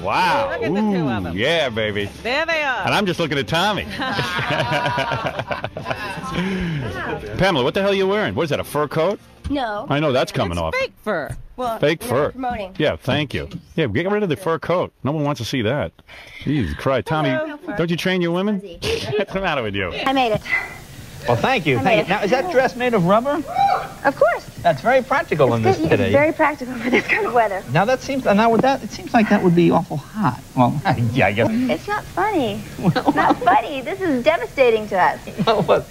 Wow. Look at the two of them. Yeah, baby. There they are. And I'm just looking at Tommy. Pamela, what the hell are you wearing? What is that, a fur coat? No. I know that's coming off. Fake fur. Well, Fake fur. Promoting. Yeah, thank you. Yeah, get rid of the fur coat. No one wants to see that. Jesus Christ. Tommy, don't you train your women? What's the matter with you? I made it. Well, thank you. Thank you. Now, is that dress made of rubber? Of course. That's very practical in this today. It's very practical for this kind of weather. Now that seems, it seems like that would be awful hot. Well, yeah, I guess. It's not funny. It's not funny. This is devastating to us. Well, what?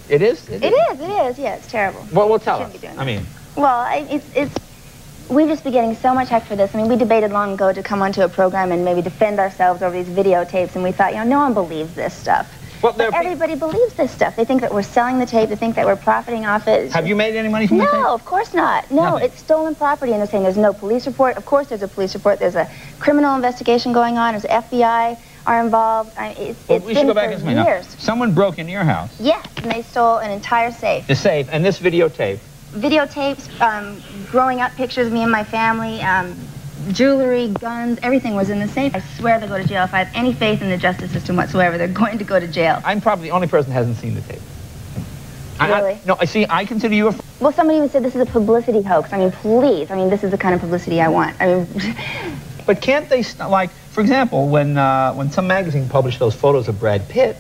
It is? It is. Yeah, it's terrible. Well, tell us. I mean. Well, we've just been getting so much heck for this. I mean, we debated long ago to come onto a program and maybe defend ourselves over these videotapes, and we thought, no one believes this stuff. Well, but everybody believes this stuff. They think that we're selling the tape. They think that we're profiting off it. Have you made any money from the tape? No, of course not. No, Nothing. It's stolen property, and they're saying there's no police report. Of course there's a police report. There's a criminal investigation going on. There's FBI are involved. We should go back and years. Someone broke into your house. Yes, and they stole an entire safe. The safe, and this videotape. Videotapes, growing up pictures of me and my family, jewelry, guns, everything was in the safe. I swear they'll go to jail. If I have any faith in the justice system whatsoever, they're going to go to jail. I'm probably the only person who hasn't seen the tape. Really? No, I consider you a... Well, somebody even said this is a publicity hoax. I mean, please. I mean, this is the kind of publicity I want. I mean... But can't they, like, for example, when some magazine published those photos of Brad Pitt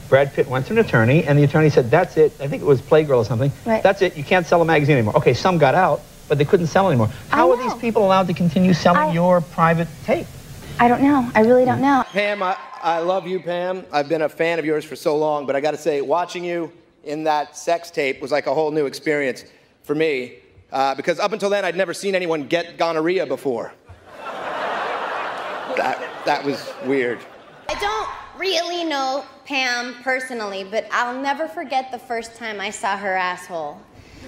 went to an attorney, and the attorney said, that's it. I think it was Playgirl or something. Right. That's it. You can't sell a magazine anymore. Okay, some got out, but they couldn't sell anymore. How are these people allowed to continue selling your private tape? I don't know. I really don't know. Pam, I love you, Pam. I've been a fan of yours for so long, but I got to say, watching you in that sex tape was like a whole new experience for me, because up until then, I'd never seen anyone get gonorrhea before. That was weird. I don't really know Pam personally, but I'll never forget the first time I saw her asshole.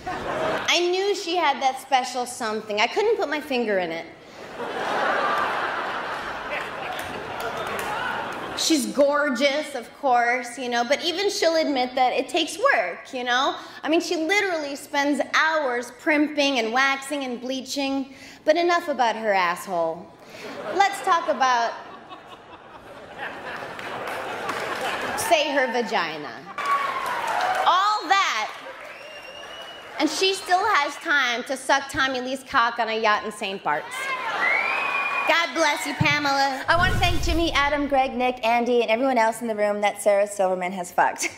I knew she had that special something. I couldn't put my finger in it. She's gorgeous, of course, but even she'll admit that it takes work, I mean, she literally spends hours primping and waxing and bleaching. But enough about her asshole. Let's talk about, say, her vagina. All that, and she still has time to suck Tommy Lee's cock on a yacht in St. Bart's. God bless you, Pamela. I want to thank Jimmy, Adam, Greg, Nick, Andy, and everyone else in the room that Sarah Silverman has fucked.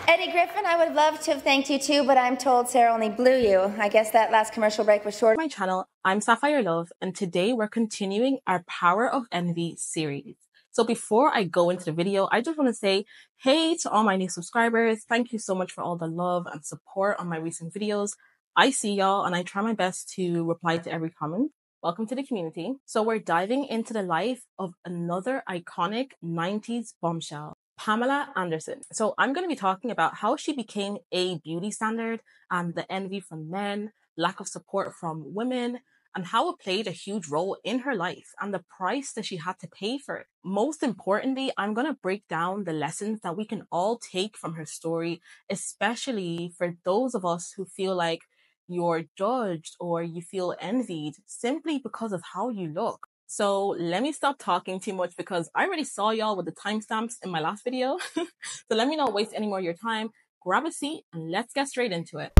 Eddie Griffin, I would love to have thanked you too, but I'm told Sarah only blew you. I guess that last commercial break was short. My channel, I'm Sapphire Love, and today we're continuing our Power of Envy series. So before I go into the video, I just want to say, hey to all my new subscribers. Thank you so much for all the love and support on my recent videos. I see y'all and I try my best to reply to every comment. Welcome to the community. So we're diving into the life of another iconic 90s bombshell, Pamela Anderson. So I'm going to be talking about how she became a beauty standard and the envy from men, lack of support from women, and how it played a huge role in her life and the price that she had to pay for it. Most importantly, I'm going to break down the lessons that we can all take from her story, especially for those of us who feel like you're judged or you feel envied simply because of how you look. So let me stop talking too much because I already saw y'all with the timestamps in my last video. So let me not waste any more of your time. Grab a seat and let's get straight into it.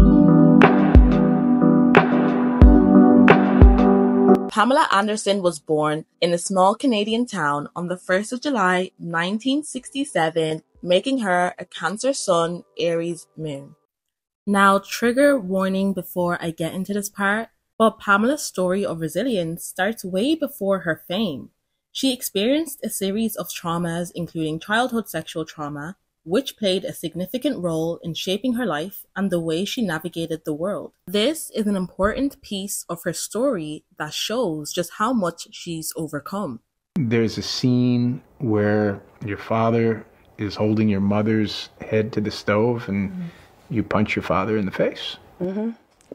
Pamela Anderson was born in a small Canadian town on the 1st of July, 1967, making her a Cancer Sun, Aries Moon. Now, trigger warning before I get into this part, but Pamela's story of resilience starts way before her fame. She experienced a series of traumas, including childhood sexual trauma, which played a significant role in shaping her life and the way she navigated the world. This is an important piece of her story that shows just how much she's overcome. There's a scene where your father is holding your mother's head to the stove and you punch your father in the face.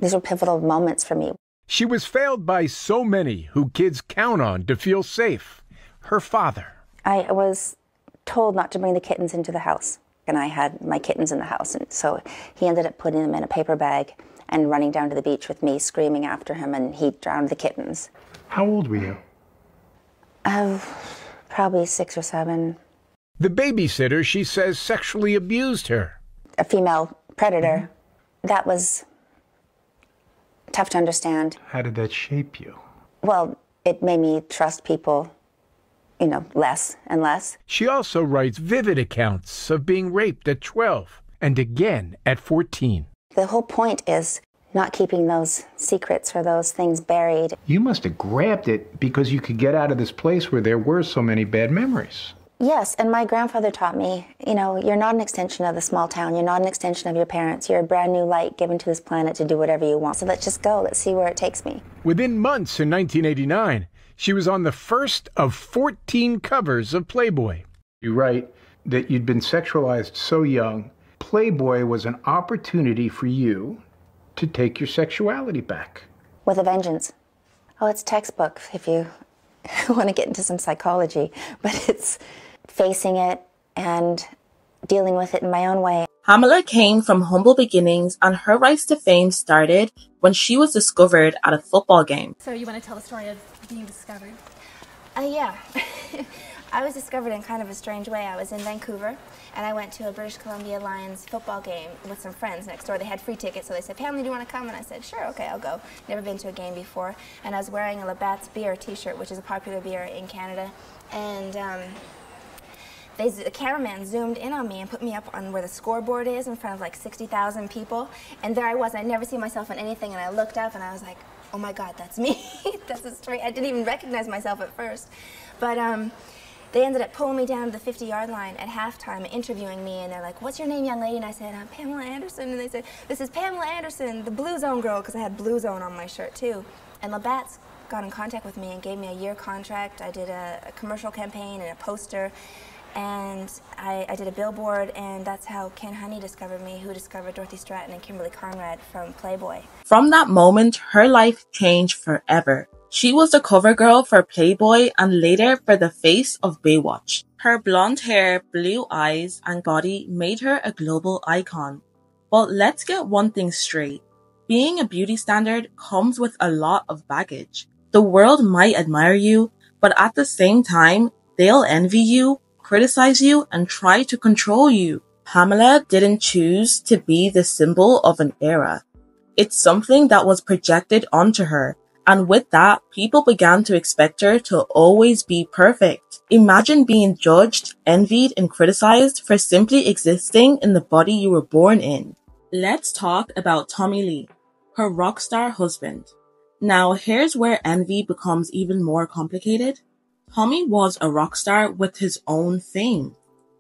These were pivotal moments for me. She was failed by so many who kids count on to feel safe. Her father. I was told not to bring the kittens into the house, and I had my kittens in the house, and so he ended up putting them in a paper bag and running down to the beach with me, screaming after him, and he drowned the kittens. How old were you? Probably 6 or 7. The babysitter, she says, sexually abused her. A female predator. That was tough to understand. How did that shape you? Well, it made me trust people, you know, less and less. She also writes vivid accounts of being raped at 12 and again at 14. The whole point is not keeping those secrets or those things buried. You must have grabbed it because you could get out of this place where there were so many bad memories. Yes, and my grandfather taught me, you know, you're not an extension of the small town. You're not an extension of your parents. You're a brand new light given to this planet to do whatever you want. So let's just go. Let's see where it takes me. Within months in 1989, she was on the first of 14 covers of Playboy. You write that you'd been sexualized so young, Playboy was an opportunity for you to take your sexuality back. With a vengeance. Oh, it's textbook if you want to get into some psychology, but it's facing it and dealing with it in my own way. Pamela came from humble beginnings, and her rise to fame started when she was discovered at a football game. So you want to tell the story of being discovered? Yeah. I was discovered in kind of a strange way. I was in Vancouver, and I went to a British Columbia Lions football game with some friends next door. They had free tickets, so they said, Pamela, do you want to come? And I said, sure, okay, I'll go. Never been to a game before. And I was wearing a Labatt's beer t-shirt, which is a popular beer in Canada. And the cameraman zoomed in on me and put me up on where the scoreboard is in front of like 60,000 people. And there I was. I'd never seen myself in anything, and I looked up, and I was like, oh my God, that's me. That's a straight. I didn't even recognize myself at first. But they ended up pulling me down to the 50-yard line at halftime, interviewing me, and they're like, what's your name, young lady? And I said, I'm Pamela Anderson. And they said, this is Pamela Anderson, the Blue Zone girl, because I had Blue Zone on my shirt too. And Labatt's got in contact with me and gave me a year contract. I did a commercial campaign and a poster, and I did a billboard, and that's how Ken Honey discovered me, who discovered Dorothy Stratton and Kimberly Conrad from Playboy. From that moment, her life changed forever. She was the cover girl for Playboy and later for the face of Baywatch. Her blonde hair, blue eyes, and body made her a global icon. But let's get one thing straight. Being a beauty standard comes with a lot of baggage. The world might admire you, but at the same time, they'll envy you, criticize you, and try to control you. Pamela didn't choose to be the symbol of an era. It's something that was projected onto her. And with that, people began to expect her to always be perfect. Imagine being judged, envied, and criticized for simply existing in the body you were born in. Let's talk about Tommy Lee, her rock star husband. Now, here's where envy becomes even more complicated. Tommy was a rock star with his own fame,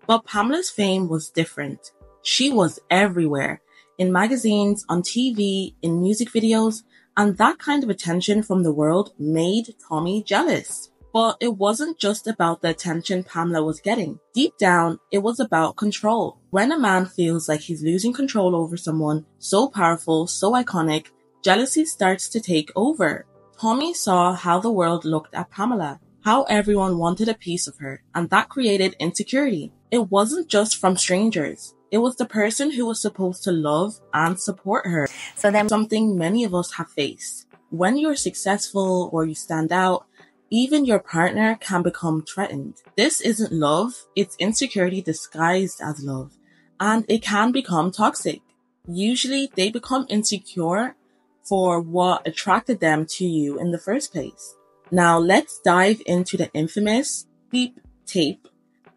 but Pamela's fame was different. She was everywhere, in magazines, on TV, in music videos, and that kind of attention from the world made Tommy jealous. But it wasn't just about the attention Pamela was getting. Deep down, it was about control. When a man feels like he's losing control over someone so powerful, so iconic, jealousy starts to take over. Tommy saw how the world looked at Pamela, how everyone wanted a piece of her, and that created insecurity. It wasn't just from strangers. It was the person who was supposed to love and support her. So then something many of us have faced. When you're successful or you stand out, even your partner can become threatened. This isn't love, it's insecurity disguised as love. And it can become toxic. Usually they become insecure for what attracted them to you in the first place. Now let's dive into the infamous beep tape.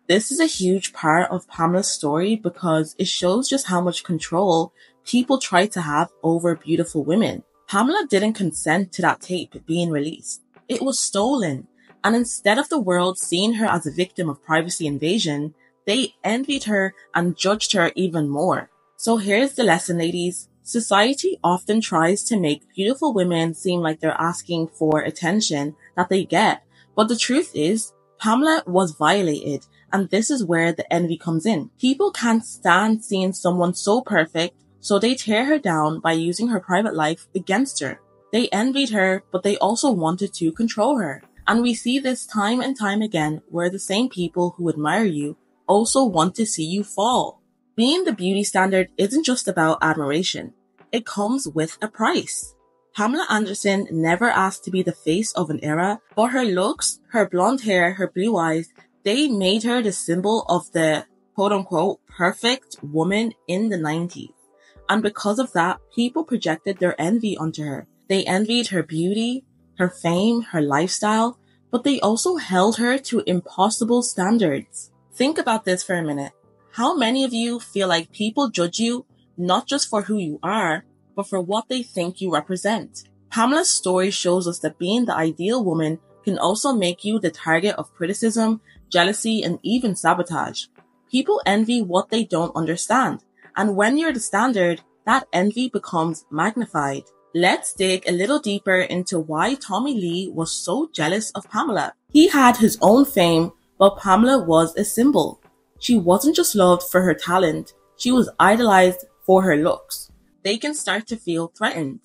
This is a huge part of Pamela's story because it shows just how much control people try to have over beautiful women. Pamela didn't consent to that tape being released. It was stolen, and instead of the world seeing her as a victim of privacy invasion, they envied her and judged her even more. So here's the lesson, ladies. Society often tries to make beautiful women seem like they're asking for attention that they get, but the truth is, Pamela was violated, and this is where the envy comes in. People can't stand seeing someone so perfect, so they tear her down by using her private life against her. They envied her, but they also wanted to control her. And we see this time and time again, where the same people who admire you also want to see you fall. Being the beauty standard isn't just about admiration. it comes with a price. Pamela Anderson never asked to be the face of an era, but her looks, her blonde hair, her blue eyes, they made her the symbol of the quote-unquote perfect woman in the 90s. And because of that, people projected their envy onto her. They envied her beauty, her fame, her lifestyle, but they also held her to impossible standards. Think about this for a minute. How many of you feel like people judge you not just for who you are, but for what they think you represent? Pamela's story shows us that being the ideal woman can also make you the target of criticism, jealousy, and even sabotage. People envy what they don't understand, and when you're the standard, that envy becomes magnified. Let's dig a little deeper into why Tommy Lee was so jealous of Pamela. He had his own fame, but Pamela was a symbol. She wasn't just loved for her talent, she was idolized for her looks. They can start to feel threatened.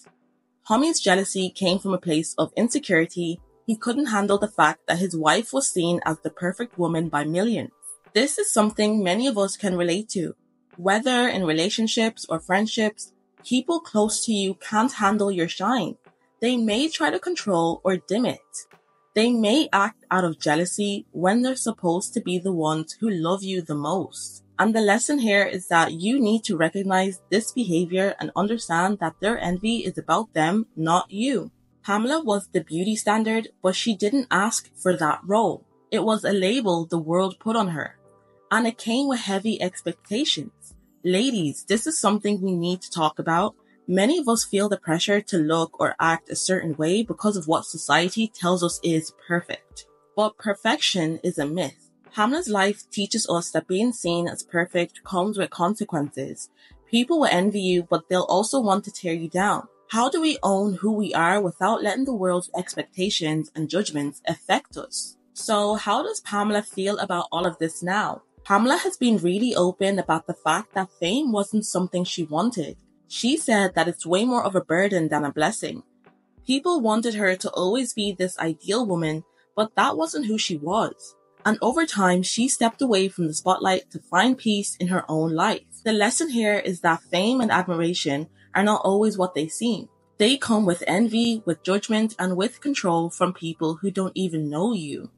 Tommy's jealousy came from a place of insecurity. He couldn't handle the fact that his wife was seen as the perfect woman by millions. This is something many of us can relate to. Whether in relationships or friendships, people close to you can't handle your shine. They may try to control or dim it. They may act out of jealousy when they're supposed to be the ones who love you the most. And the lesson here is that you need to recognize this behavior and understand that their envy is about them, not you. Pamela was the beauty standard, but she didn't ask for that role. It was a label the world put on her. And it came with heavy expectations. Ladies, this is something we need to talk about. Many of us feel the pressure to look or act a certain way because of what society tells us is perfect. But perfection is a myth. Pamela's life teaches us that being seen as perfect comes with consequences. People will envy you, but they'll also want to tear you down. How do we own who we are without letting the world's expectations and judgments affect us? So how does Pamela feel about all of this now? Pamela has been really open about the fact that fame wasn't something she wanted. She said that it's way more of a burden than a blessing. People wanted her to always be this ideal woman, but that wasn't who she was. And over time, she stepped away from the spotlight to find peace in her own life. The lesson here is that fame and admiration are not always what they seem. They come with envy, with judgment, and with control from people who don't even know you.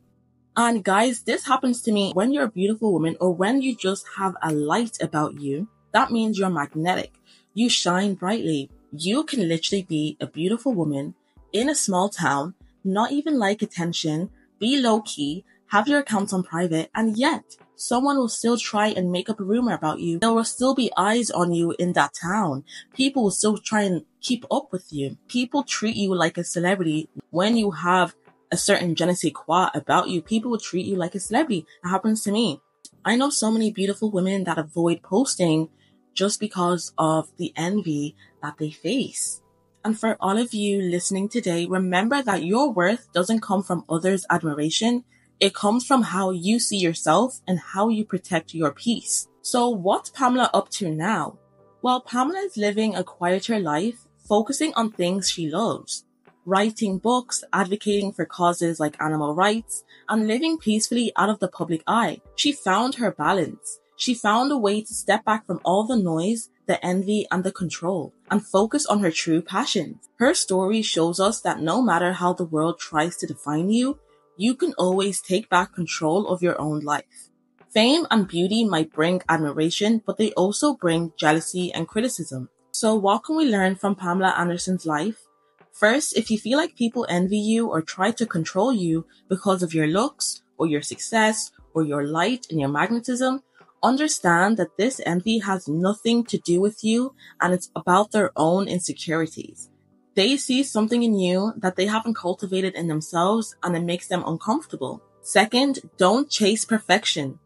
And guys, this happens to me when you're a beautiful woman or when you just have a light about you. That means you're magnetic. You shine brightly. You can literally be a beautiful woman in a small town, not even like attention, be low key, have your accounts on private, and yet someone will still try and make up a rumor about you. There will still be eyes on you in that town. People will still try and keep up with you. People treat you like a celebrity when you have a certain je ne sais quoi about you. People will treat you like a celebrity. It happens to me. I know so many beautiful women that avoid posting just because of the envy that they face. And for all of you listening today, remember that your worth doesn't come from others' admiration. It comes from how you see yourself and how you protect your peace. So what's Pamela up to now? Well, Pamela is living a quieter life, focusing on things she loves. Writing books, advocating for causes like animal rights, and living peacefully out of the public eye. She found her balance. She found a way to step back from all the noise, the envy, and the control, and focus on her true passions. Her story shows us that no matter how the world tries to define you, you can always take back control of your own life. Fame and beauty might bring admiration, but they also bring jealousy and criticism. So what can we learn from Pamela Anderson's life? First, if you feel like people envy you or try to control you because of your looks or your success or your light and your magnetism, understand that this envy has nothing to do with you and it's about their own insecurities. They see something in you that they haven't cultivated in themselves and it makes them uncomfortable. Second, don't chase perfection.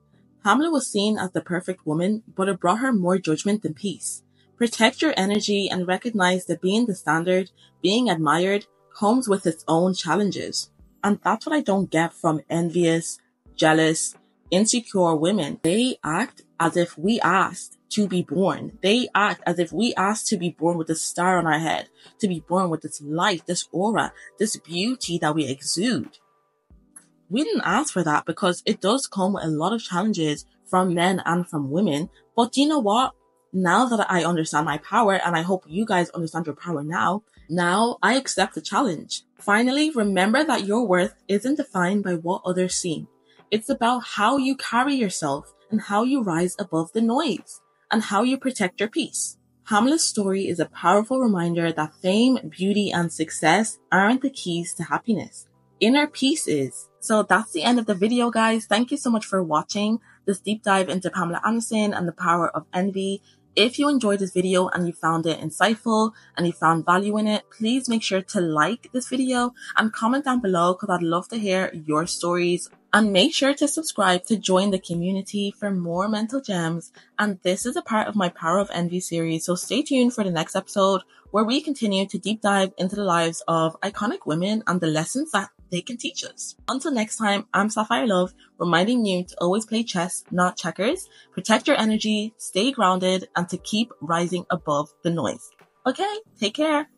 Pamela was seen as the perfect woman, but it brought her more judgment than peace. Protect your energy and recognize that being the standard, being admired, comes with its own challenges. And that's what I don't get from envious, jealous, insecure women. They act as if we asked to be born. They act as if we asked to be born with a star on our head, to be born with this light, this aura, this beauty that we exude. We didn't ask for that because it does come with a lot of challenges from men and from women. But do you know what? Now that I understand my power, and I hope you guys understand your power now I accept the challenge. Finally, remember that your worth isn't defined by what others see. It's about how you carry yourself and how you rise above the noise and how you protect your peace. Pamela's story is a powerful reminder that fame, beauty, and success aren't the keys to happiness. Inner peace is. So that's the end of the video, guys. Thank you so much for watching this deep dive into Pamela Anderson and the power of envy. If you enjoyed this video and you found it insightful and you found value in it, please make sure to like this video and comment down below because I'd love to hear your stories. And make sure to subscribe to join the community for more mental gems. And this is a part of my Power of Envy series, so stay tuned for the next episode where we continue to deep dive into the lives of iconic women and the lessons that they can teach us. Until next time, I'm Sapphire Love, reminding you to always play chess, not checkers, protect your energy, stay grounded, and to keep rising above the noise. Okay, take care.